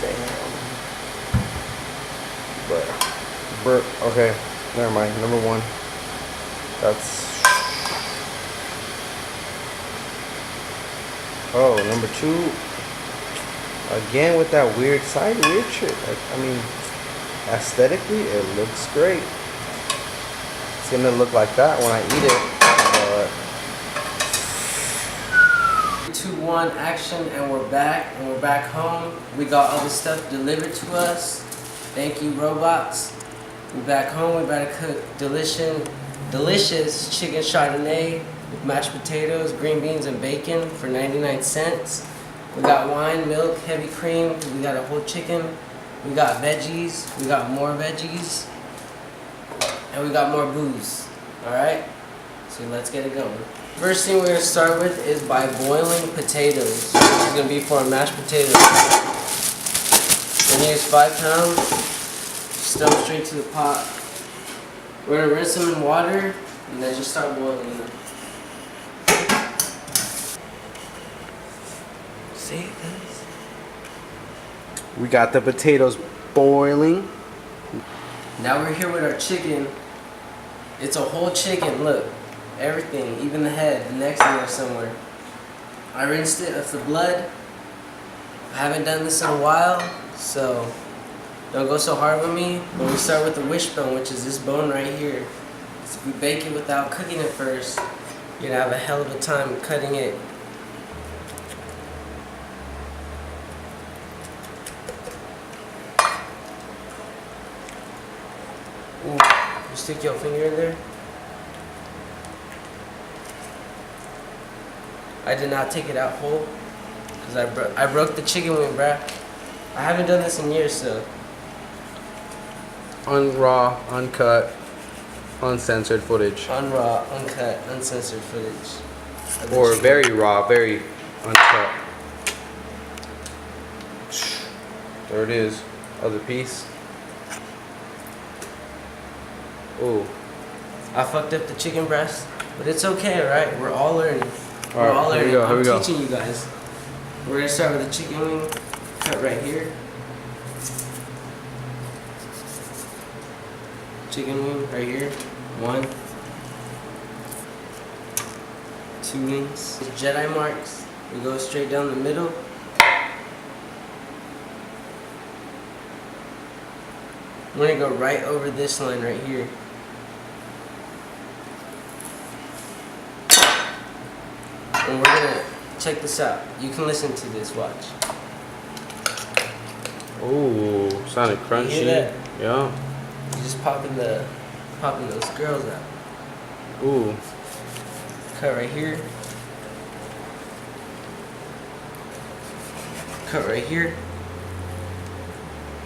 Damn. But, okay, never mind. Number one. That's. Oh, number two. Again with that weird shit. Like, I mean, aesthetically, it looks great. It's gonna look like that when I eat it. 2, 1, action, and we're back. And we're back home. We got all the stuff delivered to us. Thank you, robots. We're back home. We're about to cook delicious chicken chardonnay with mashed potatoes, green beans, and bacon for 99 cents. We got wine, milk, heavy cream. We got a whole chicken. We got veggies. We got more veggies. And we got more booze. Alright? So let's get it going. First thing we're going to start with is by boiling potatoes. Which is going to be for mashed potatoes. We're going to use 5 pounds. Stuff straight to the pot. We're going to rinse them in water and then just start boiling them. See it, guys? We got the potatoes boiling. Now we're here with our chicken. It's a whole chicken, look. Everything, even the head, the neck's in there somewhere. I rinsed it of the blood. I haven't done this in a while, so don't go so hard with me. But we start with the wishbone, which is this bone right here. So if we bake it without cooking it first, you're gonna have a hell of a time cutting it. Ooh, you stick your finger in there. I did not take it out whole because I broke the chicken wing, bruh. I haven't done this in years, so. Raw, uncut, uncensored footage. Raw, uncut, uncensored footage. Or very raw, very uncut. There it is. Other piece. Ooh. I fucked up the chicken breast, but it's okay, right? We're all learning. All right, here we go. I'm teaching you guys. We're gonna start with the chicken wing, cut right here. Chicken wing right here. 1, 2 wings. Jedi marks. We go straight down the middle. I'm gonna go right over this line right here. And we're gonna check this out. You can listen to this. Watch. Ooh, sounded crunchy. You hear that? Yeah. You're just popping those girls out. Ooh. Cut right here. Cut right here.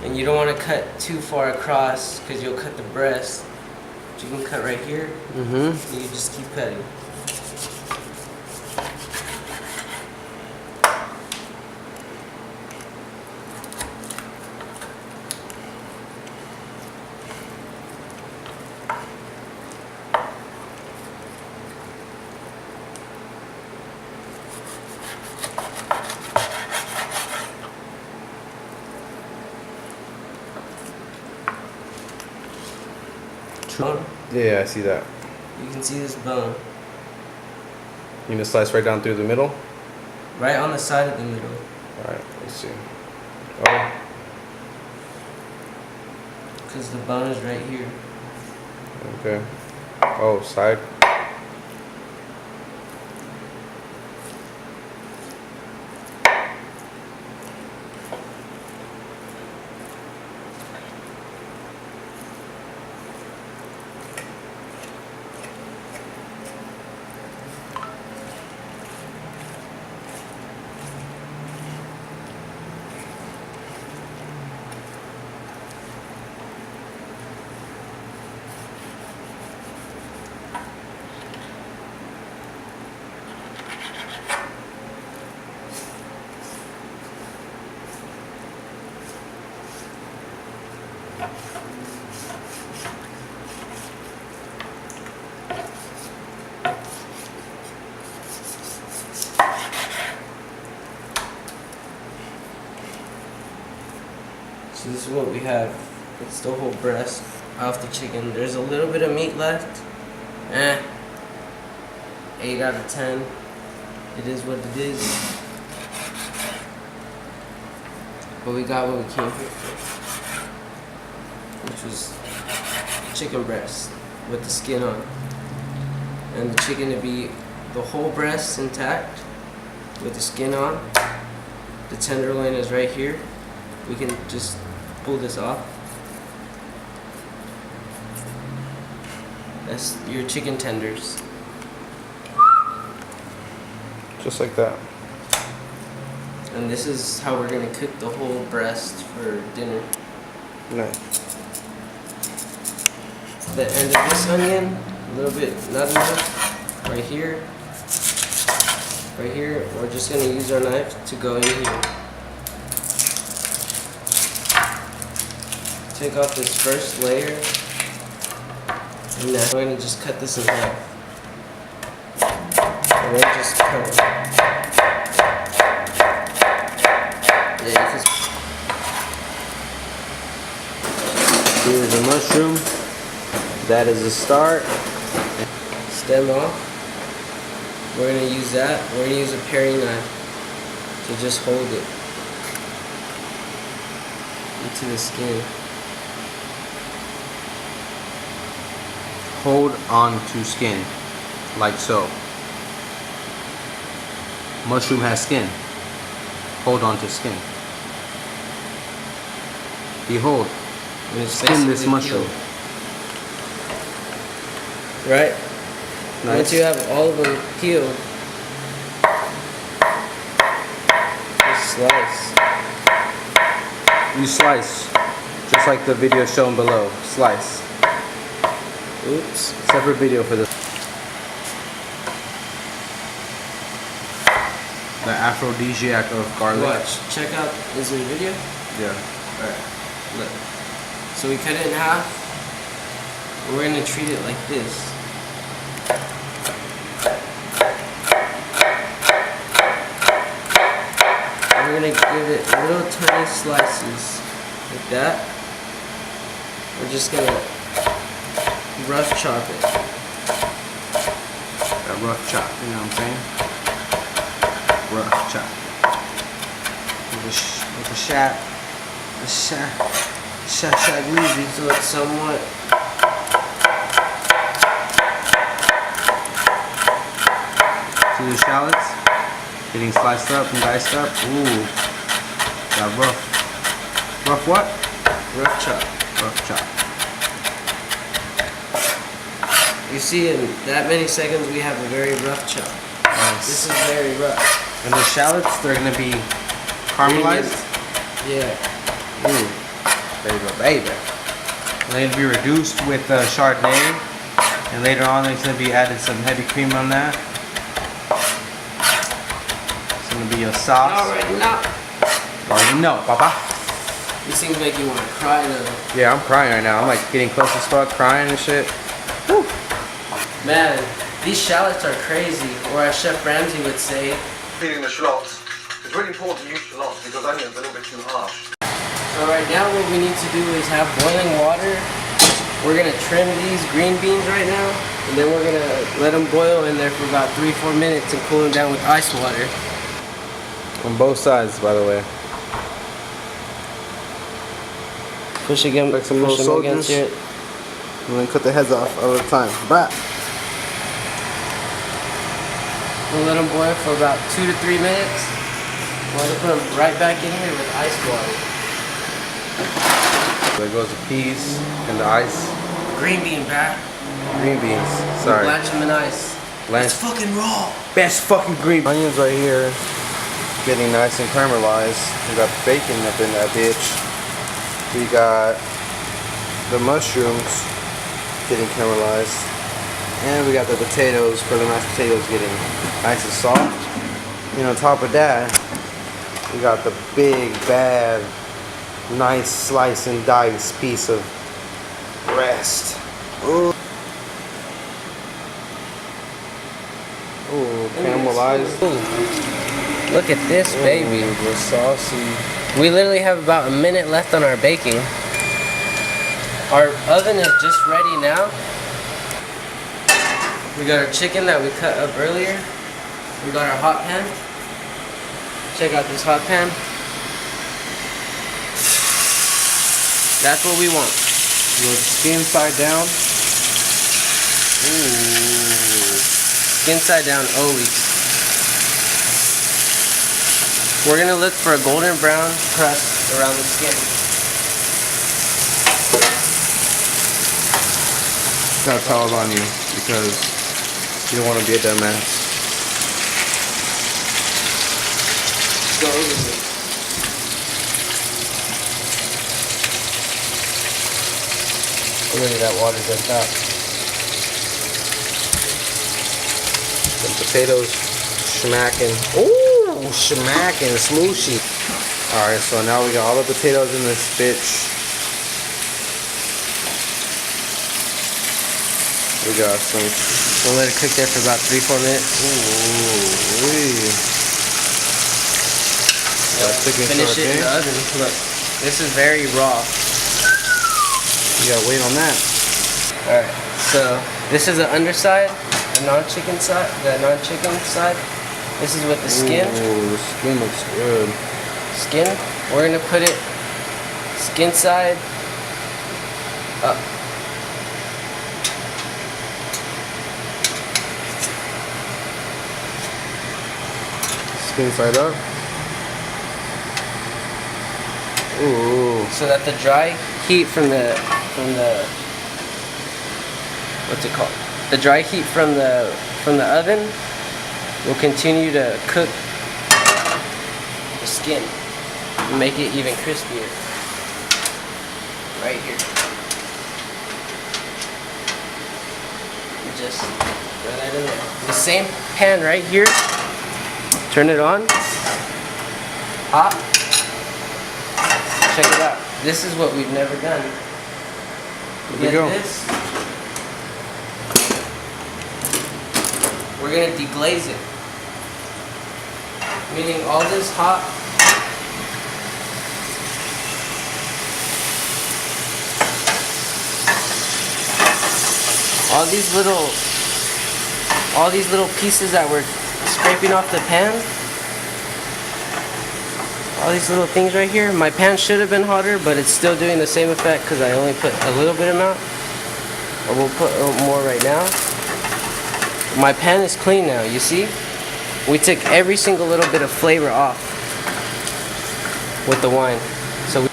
And you don't want to cut too far across because you'll cut the breast. But you can cut right here. And you just keep cutting. Bone. Yeah, I see that. You can see this bone. You gonna slice right down through the middle? Right on the side of the middle. Alright, let's see. Oh. Because the bone is right here. Okay. Oh, side. So this is what we have. It's the whole breast off the chicken. There's a little bit of meat left. 8 out of 10. It is what it is. But we got what we came here for, which was chicken breast with the skin on. And the chicken to be the whole breast intact with the skin on. The tenderloin is right here. We can just pull this off. That's your chicken tenders. Just like that. And this is how we're gonna cook the whole breast for dinner. Nice. The end of this onion, a little bit, not enough. Right here. Right here, we're just gonna use our knife to go in here. Take off this first layer. And now we're gonna just cut this in half. And then just cut it. Yeah, just... Here's the mushroom. That is the start. Stem off. We're gonna use that. We're gonna use a paring knife to just hold it into the skin. Hold on to skin, like so. Mushroom has skin. Hold on to skin. Behold, skin this mushroom. Right? Nice. Once you have all of them peeled, just slice. You slice, just like the video shown below. Slice. Oops. Separate video for this. The aphrodisiac of garlic. Watch. Check out. Is it a video? Yeah. Alright. Look. So we cut it in half. We're gonna treat it like this. We're gonna give it little tiny slices like that. We're just gonna rough chop it. A rough chop, you know what I'm saying? Rough chop. With a shot greasy. So it's somewhat See the shallots? Getting sliced up and diced up. Ooh. Got rough. Rough what? rough chop. Rough chop. You see, in that many seconds, we have a very rough chop. Nice. This is very rough. And the shallots, they're gonna be caramelized. Yeah. Ooh. There you go, baby. And they're gonna be reduced with Chardonnay. And later on, there's gonna be added some heavy cream on that. It's gonna be a sauce. Alright, now. Already know, papa. This seems like you want to cry though. Yeah, I'm crying right now. I'm like getting close as fuck, crying and shit. Woo. Man, these shallots are crazy, or as Chef Ramsay would say. Peeling the shallots. It's really important to use shallots because onions are a little bit too harsh. So right now what we need to do is have boiling water. We're going to trim these green beans right now, and then we're going to let them boil in there for about 3-4 minutes and cool them down with ice water. On both sides, by the way. Push again, Like some push little them against soldiers. it. And then cut the heads off all the time. Brah. We'll let them boil for about 2 to 3 minutes. We'll put them right back in here with ice water. There goes the peas and the ice. Green bean, bruh. Green beans. Sorry. Blanch them in ice. Blanch. It's fucking raw. Best fucking green. Onions right here. Getting nice and caramelized. We got bacon up in that bitch. We got the mushrooms getting caramelized. And we got the potatoes for the mashed potatoes getting nice and soft. And on top of that, we got the big, bad, nice slice and dice piece of breast. Ooh. Ooh, caramelized. Ooh. Look at this, baby. Ooh, the saucy. We literally have about a minute left on our baking. Our oven is just ready now. We got our chicken that we cut up earlier. We got our hot pan. Check out this hot pan. That's what we want. You want the skin side down? Ooh. Skin side down always. We're gonna look for a golden brown crust around the skin. Not tell on you because you don't want to be a dumbass. Go over it. Look at that water just out. Some potatoes smacking. Ooh, smacking, smooshy. Alright, so now we got all the potatoes in this bitch. We got some. We'll let it cook there for about 3-4 minutes. Ooh, chicken Finish it in the Chardonnay. oven. Look, this is very raw. You gotta wait on that. Alright, so this is the underside, the non-chicken side, This is with the skin. Ooh, the skin looks good. Skin. We're gonna put it skin side up. Skin side up. Ooh. So that the dry heat from the what's it called? The dry heat from the oven will continue to cook the skin and make it even crispier. Right here. You just throw that in there. The same pan right here. Turn it on. Hot. Check it out. This is what we've never done. Here we go. This. We're gonna deglaze it. Meaning all this hot. All these little pieces that we're scraping off the pan. All these little things right here. My pan should have been hotter, but it's still doing the same effect because I only put a little bit amount. Or we'll put a little more right now. My pan is clean now, you see? We took every single little bit of flavor off with the wine. So we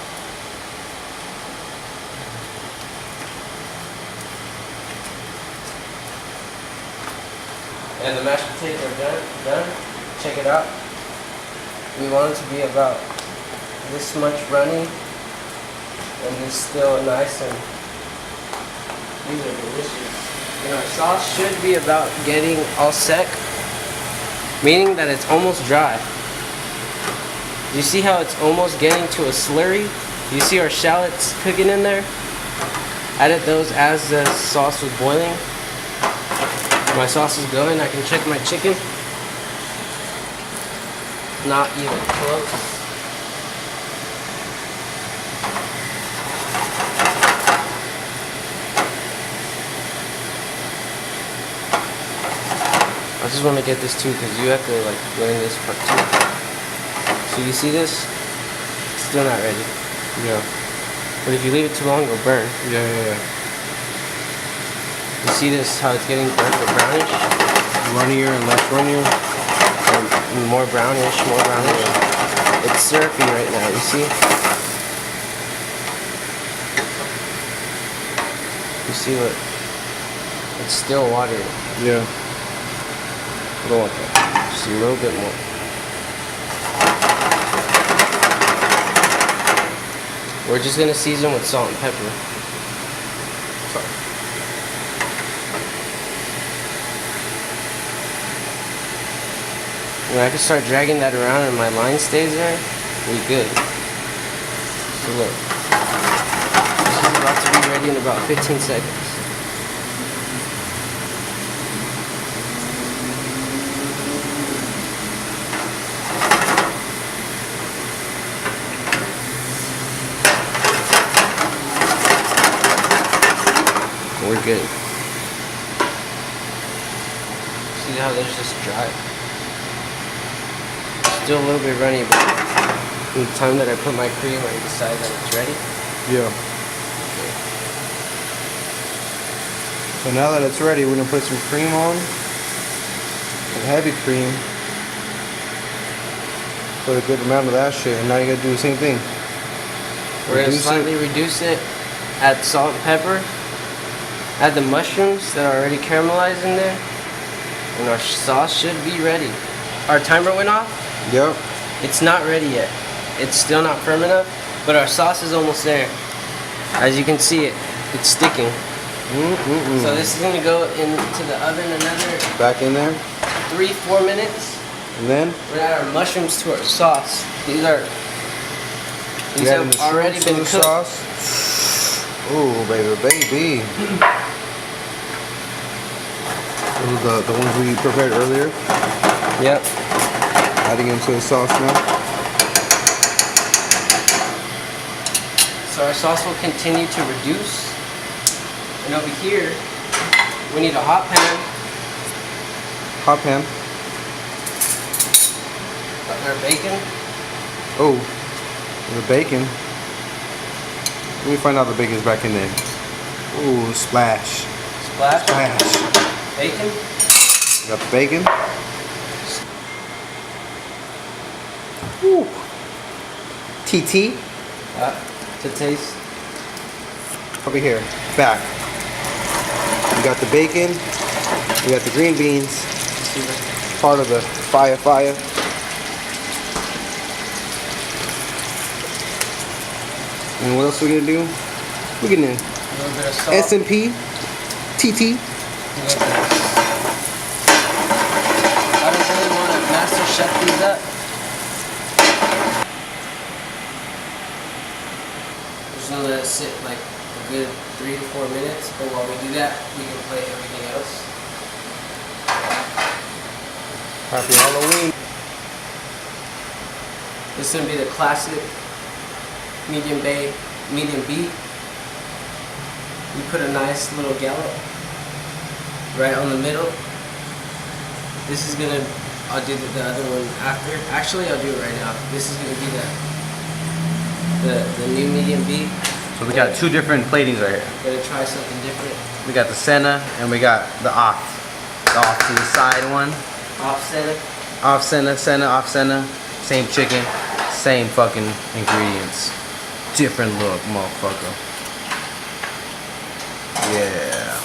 and the mashed potatoes are done. Check it out. We want it to be about this much runny and it's still nice, and these are delicious. And our sauce should be about getting all sec, meaning that it's almost dry. You see how it's almost getting to a slurry? You see our shallots cooking in there? Added those as the sauce was boiling. My sauce is going. I can check my chicken. Not even close. I just want to get this too because you have to like learn this part too. So you see this? It's still not ready. Yeah. But if you leave it too long, it'll burn. Yeah. You see this, how it's getting burnt or brownish? Runnier and less runnier. And more brownish, more brownish. It's syrupy right now, you see? You see what? It's still watery. Yeah. I don't want that. Just a little bit more. We're just gonna season with salt and pepper. Sorry. When I can start dragging that around and my line stays there, we good. So look. This is about to be ready in about 15 seconds. we're good. See how there's just dry. Still a little bit runny, but from the time that I put my cream, I decide that it's ready. Yeah. So now that it's ready, we're gonna put some cream on. Some heavy cream. Put a good amount of that shit, and now you gotta do the same thing. We're gonna slightly reduce it. Add salt and pepper. Add the mushrooms that are already caramelized in there. And our sauce should be ready. Our timer went off. Yep. It's not ready yet. It's still not firm enough, but our sauce is almost there. As you can see it, it's sticking. So this is gonna go into the oven another Back in there. 3-4 minutes. And then We're gonna add our mushrooms to our sauce. These you have add the already to been the cooked. sauce. Ooh, baby. Those are the ones we prepared earlier. Yep. Adding into the sauce now. So our sauce will continue to reduce. And over here, we need a hot pan. Hot pan. Put our bacon. Oh, the bacon. Let me find out the bacon's back in there. Ooh, splash. Splash. Splash. Bacon. Got the bacon. Ooh. TT. To taste. Over here. Back. You got the bacon. You got the green beans. Part of the fire. And what else are we gonna do? We're gonna A little bit of salt. S&P, TT. I don't really want to master chef these up. Just gonna let it sit like a good 3 to 4 minutes. But while we do that, we can play everything else. Happy Halloween. This is gonna be the classic medium beef. We put a nice little gallop right on the middle. This is gonna, I'll do the other one after. Actually, I'll do it right now. This is gonna be the new medium beef. So we got two different platings right here. Gonna try something different. We got the center and we got the off. The off to the side one. Off center. Off center, center, off center. Same chicken, same fucking ingredients. Different look, motherfucker. Yeah.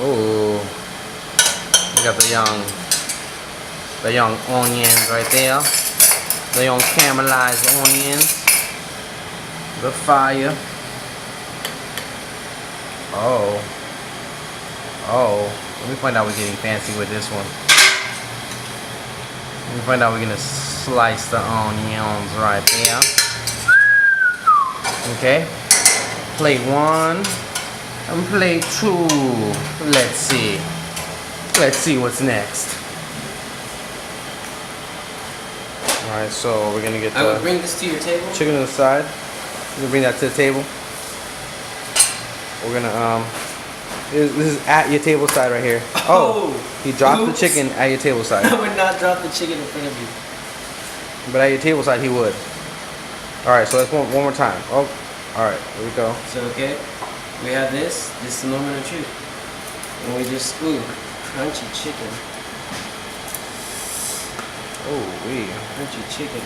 Oh, we got the young onions right there. The young caramelized onions. The fire. Oh. Let me find out we're getting fancy with this one. Let me find out we're gonna slice the onions right there. Okay. Plate 1 and plate 2. Let's see. Let's see what's next. Alright, so we're gonna get I will the bring this to your table. chicken to the side. We're gonna bring that to the table. We're gonna this is at your table side right here. Oh, he dropped the chicken at your table side. I would not drop the chicken in front of you. But at your table side he would. Alright, so let's one more time. Oh, alright, here we go. So okay, we have this. This is the moment of truth. And we just crunchy chicken. Oh, Crunchy chicken.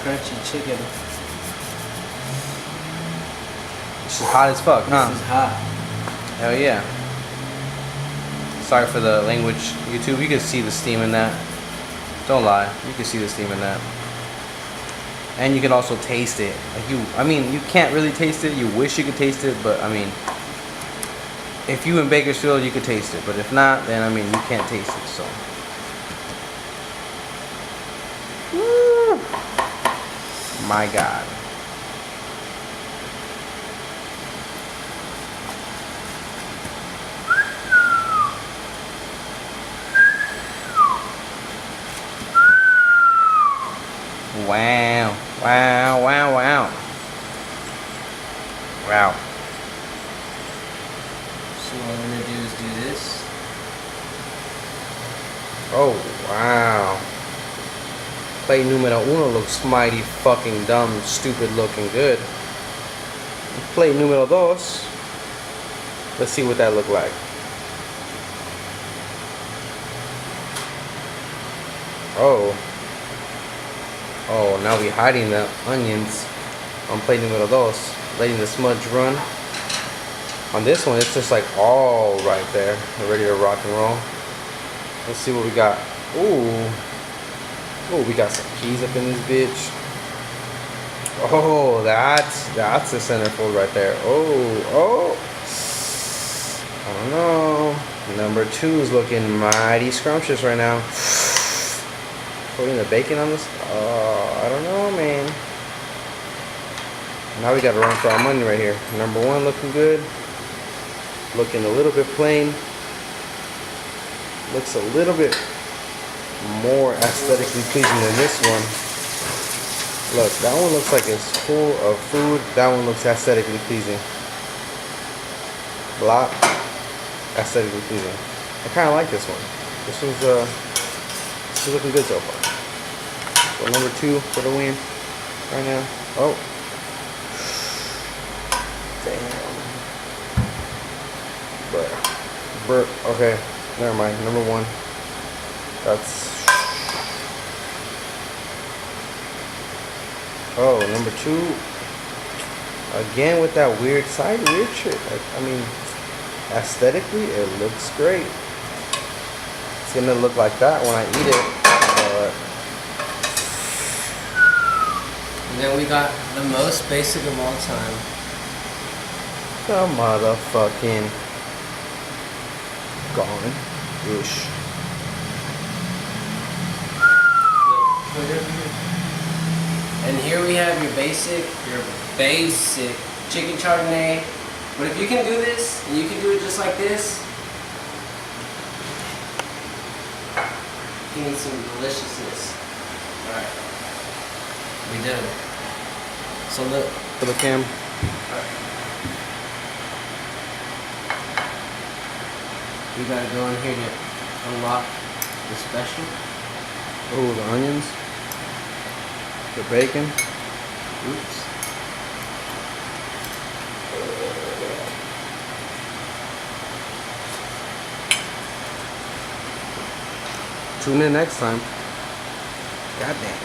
Crunchy chicken. this is hot as fuck, huh? This is hot. Hell yeah. Sorry for the language, YouTube. You can see the steam in that. Don't lie. You can see the steam in that. And you can also taste it. Like I mean, you can't really taste it. You wish you could taste it, but I mean, if you in Bakersfield, you could taste it. But if not, then I mean, you can't taste it. So. Woo. My God. wow. Wow, wow, wow. Wow. So what we're gonna do is do this. Oh, wow. Plate numero uno looks mighty fucking dumb, stupid looking good. Plate numero dos. Let's see what that look like. Oh. Oh, now we hiding the onions on plate numero dos. Letting the smudge run. On this one, it's just like all right there. We're ready to rock and roll. Let's see what we got. Ooh. Oh, we got some peas up in this bitch. Oh, that's the centerfold right there. Oh. I don't know. Number 2 is looking mighty scrumptious right now. Putting the bacon on this. Oh, I don't know, man. Now we gotta run for our money right here. Number 1 looking good. Looking a little bit plain. Looks a little bit more aesthetically pleasing than this one. Look, that one looks like it's full of food. That one looks aesthetically pleasing. Blah. Aesthetically pleasing. I kind of like this one. This is looking good so far. So number 2 for the win right now. Oh. Damn. But okay, never mind. Number 1. That's. Oh, number 2. Again with that weird side weird shit. Like, I mean, aesthetically, it looks great. It's gonna look like that when I eat it. And then we got the most basic of all time. The motherfucking gone-ish. And here we have your basic chicken chardonnay. But if you can do this, and you can do it just like this, you need some deliciousness. Alright. We done it. So look. For the cam. We gotta go in here to unlock the special. Oh, the onions. The bacon. Oops. Tune in next time. Goddamn.